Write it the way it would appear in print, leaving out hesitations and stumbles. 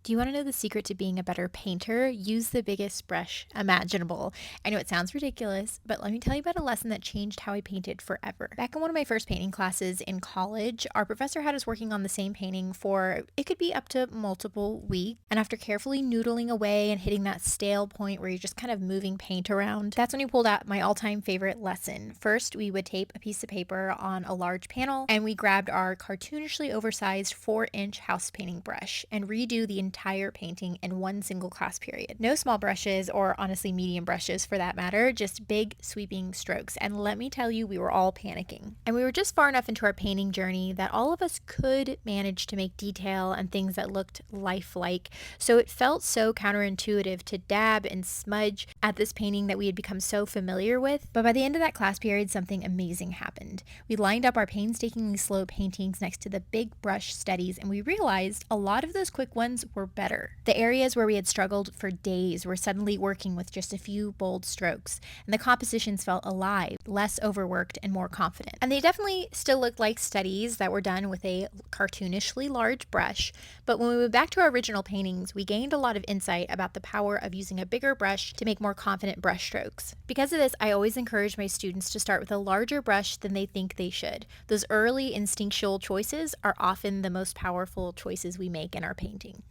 Do you want to know the secret to being a better painter? Use the biggest brush imaginable. I know it sounds ridiculous, but let me tell you about a lesson that changed how I painted forever. Back in one of my first painting classes in college, our professor had us working on the same painting for it could be up to multiple weeks. And after carefully noodling away and hitting that stale point where you're just kind of moving paint around, that's when he pulled out my all time favorite lesson. First, we would tape a piece of paper on a large panel and we grabbed our cartoonishly oversized 4-inch house painting brush and redo the entire painting in one single class period. No small brushes, or honestly medium brushes for that matter, just big sweeping strokes. And let me tell you, we were all panicking. And we were just far enough into our painting journey that all of us could manage to make detail and things that looked lifelike. So it felt so counterintuitive to dab and smudge at this painting that we had become so familiar with. But by the end of that class period, something amazing happened. We lined up our painstakingly slow paintings next to the big brush steadies, and we realized a lot of those quick ones were better. The areas where we had struggled for days were suddenly working with just a few bold strokes, and the compositions felt alive, less overworked, and more confident. And they definitely still looked like studies that were done with a cartoonishly large brush, but when we went back to our original paintings, we gained a lot of insight about the power of using a bigger brush to make more confident brush strokes. Because of this, I always encourage my students to start with a larger brush than they think they should. Those early instinctual choices are often the most powerful choices we make in our painting.